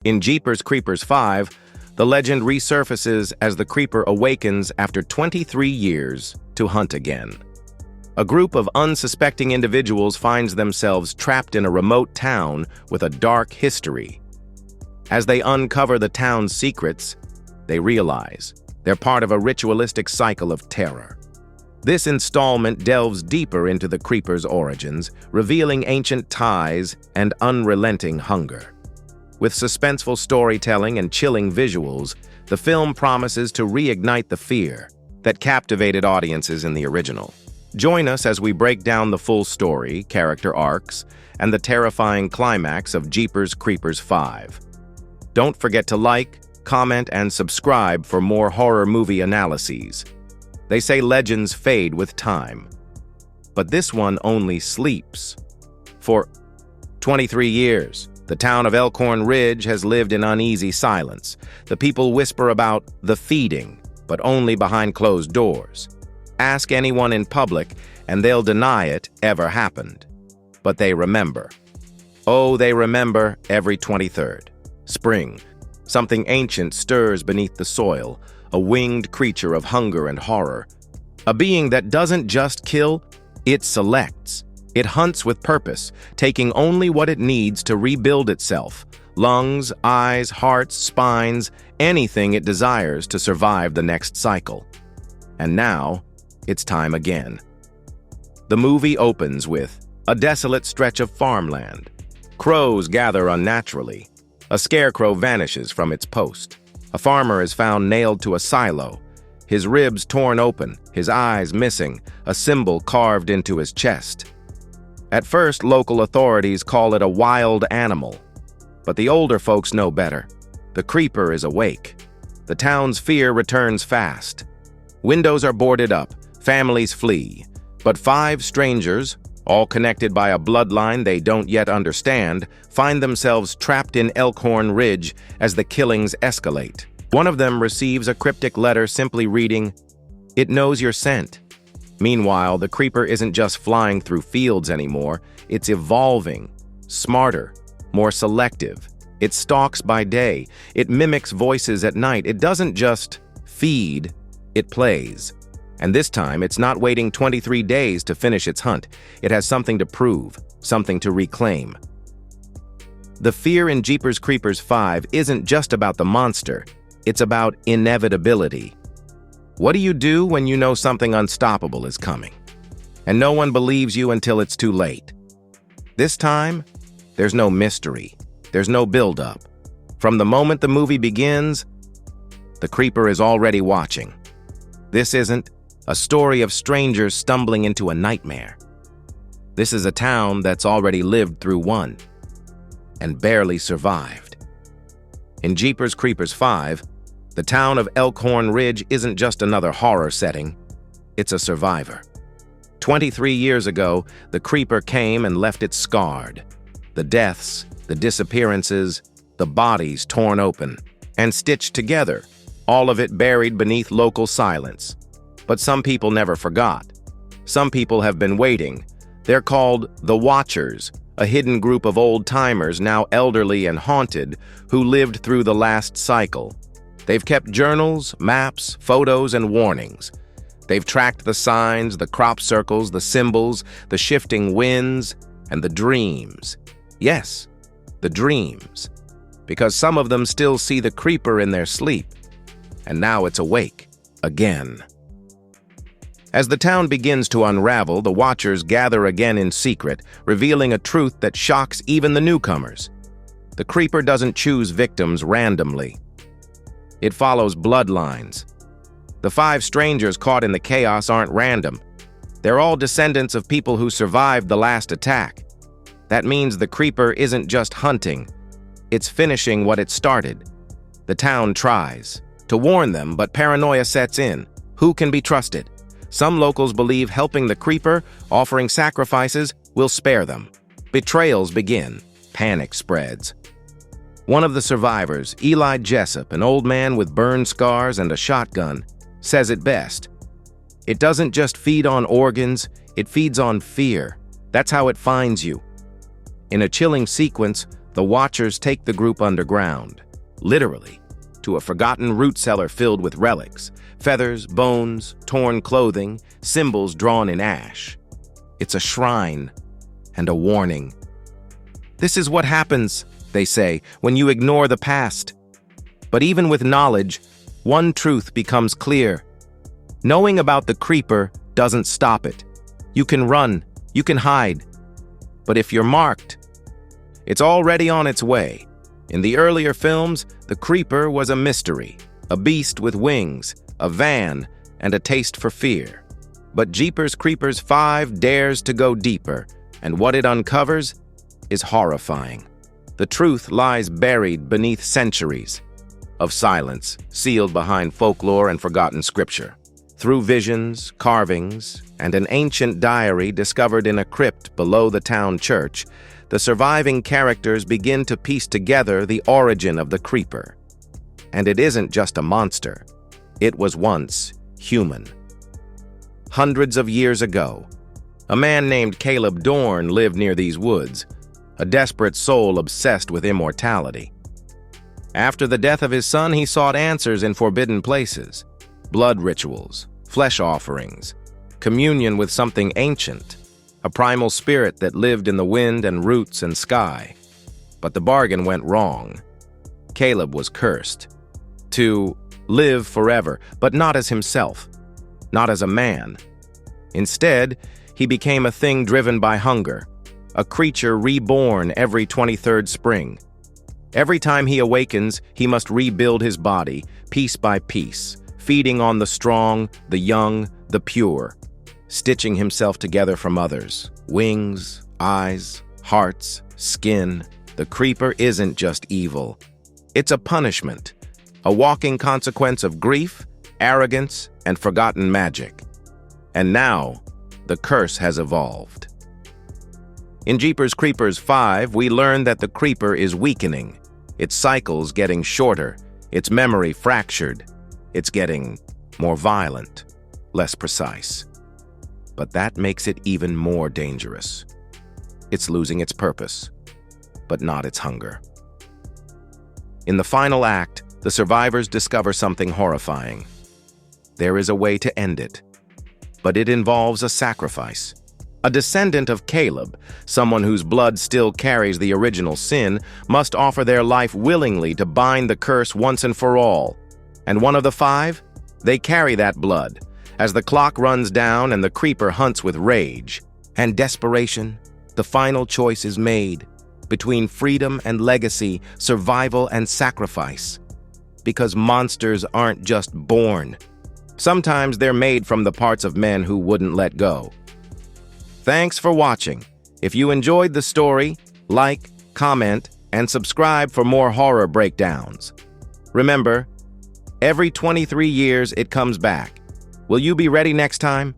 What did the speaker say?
In Jeepers Creepers 5, the legend resurfaces as the creeper awakens after 23 years to hunt again. A group of unsuspecting individuals finds themselves trapped in a remote town with a dark history. As they uncover the town's secrets, they realize they're part of a ritualistic cycle of terror. This installment delves deeper into the creeper's origins, revealing ancient ties and unrelenting hunger. With suspenseful storytelling and chilling visuals, the film promises to reignite the fear that captivated audiences in the original. Join us as we break down the full story, character arcs, and the terrifying climax of Jeepers Creepers 5. Don't forget to like, comment, and subscribe for more horror movie analyses. They say legends fade with time, but this one only sleeps. For 23 years, the town of Elkhorn Ridge has lived in uneasy silence. The people whisper about the feeding, but only behind closed doors. Ask anyone in public, and they'll deny it ever happened. But they remember. Oh, they remember every 23rd. Spring. Something ancient stirs beneath the soil, a winged creature of hunger and horror. A being that doesn't just kill, it selects. It hunts with purpose, taking only what it needs to rebuild itself. Lungs, eyes, hearts, spines, anything it desires to survive the next cycle. And now, it's time again. The movie opens with a desolate stretch of farmland. Crows gather unnaturally. A scarecrow vanishes from its post. A farmer is found nailed to a silo, his ribs torn open, his eyes missing, a symbol carved into his chest. At first, local authorities call it a wild animal, but the older folks know better. The creeper is awake. The town's fear returns fast. Windows are boarded up, families flee, but 5 strangers, all connected by a bloodline they don't yet understand, find themselves trapped in Elkhorn Ridge as the killings escalate. One of them receives a cryptic letter simply reading, "It knows your scent." Meanwhile, the creeper isn't just flying through fields anymore, it's evolving, smarter, more selective. It stalks by day, it mimics voices at night. It doesn't just feed, it plays. And this time, it's not waiting 23 days to finish its hunt. It has something to prove, something to reclaim. The fear in Jeepers Creepers 5 isn't just about the monster, it's about inevitability. What do you do when you know something unstoppable is coming? And no one believes you until it's too late. This time, there's no mystery. There's no build-up. From the moment the movie begins, the creeper is already watching. This isn't a story of strangers stumbling into a nightmare. This is a town that's already lived through one and barely survived. In Jeepers Creepers 5, the town of Elkhorn Ridge isn't just another horror setting, it's a survivor. 23 years ago, the creeper came and left it scarred. The deaths, the disappearances, the bodies torn open and stitched together, all of it buried beneath local silence. But some people never forgot. Some people have been waiting. They're called the Watchers, a hidden group of old-timers now elderly and haunted who lived through the last cycle. They've kept journals, maps, photos, and warnings. They've tracked the signs, the crop circles, the symbols, the shifting winds, and the dreams. Yes, the dreams. Because some of them still see the creeper in their sleep. And now it's awake, again. As the town begins to unravel, the Watchers gather again in secret, revealing a truth that shocks even the newcomers. The creeper doesn't choose victims randomly. It follows bloodlines. The 5 strangers caught in the chaos aren't random. They're all descendants of people who survived the last attack. That means the creeper isn't just hunting. It's finishing what it started. The town tries to warn them, but paranoia sets in. Who can be trusted? Some locals believe helping the creeper, offering sacrifices, will spare them. Betrayals begin. Panic spreads. One of the survivors, Eli Jessup, an old man with burn scars and a shotgun, says it best. It doesn't just feed on organs, it feeds on fear. That's how it finds you. In a chilling sequence, the the Watchers take the group underground, literally, to a forgotten root cellar filled with relics, feathers, bones, torn clothing, symbols drawn in ash. It's a shrine and a warning. This is what happens, they say, when you ignore the past. But even with knowledge, one truth becomes clear. Knowing about the creeper doesn't stop it. You can run, you can hide. But if you're marked, it's already on its way. In the earlier films, the creeper was a mystery, a beast with wings, a van, and a taste for fear. But Jeepers Creepers 5 dares to go deeper, and what it uncovers is horrifying. The truth lies buried beneath centuries of silence, sealed behind folklore and forgotten scripture. Through visions, carvings, and an ancient diary discovered in a crypt below the town church, the surviving characters begin to piece together the origin of the creeper. And it isn't just a monster. It was once human. Hundreds of years ago, a man named Caleb Dorn lived near these woods, a desperate soul obsessed with immortality. After the death of his son, he sought answers in forbidden places, blood rituals, flesh offerings, communion with something ancient, a primal spirit that lived in the wind and roots and sky. But the bargain went wrong. Caleb was cursed to live forever, but not as himself, not as a man. Instead, he became a thing driven by hunger, a creature reborn every 23rd spring. Every time he awakens, he must rebuild his body, piece by piece, feeding on the strong, the young, the pure, stitching himself together from others. Wings, eyes, hearts, skin. The creeper isn't just evil. It's a punishment, a walking consequence of grief, arrogance, and forgotten magic. And now, the curse has evolved. In Jeepers Creepers 5, we learn that the creeper is weakening, its cycles getting shorter, its memory fractured. It's getting more violent, less precise. But that makes it even more dangerous. It's losing its purpose, but not its hunger. In the final act, the survivors discover something horrifying. There is a way to end it, but it involves a sacrifice. A descendant of Caleb, someone whose blood still carries the original sin, must offer their life willingly to bind the curse once and for all. And one of the 5? They carry that blood, as the clock runs down and the creeper hunts with rage and desperation. The final choice is made between freedom and legacy, survival and sacrifice. Because monsters aren't just born. Sometimes they're made from the parts of men who wouldn't let go. Thanks for watching. If you enjoyed the story, like, comment, and subscribe for more horror breakdowns. Remember, every 23 years it comes back. Will you be ready next time?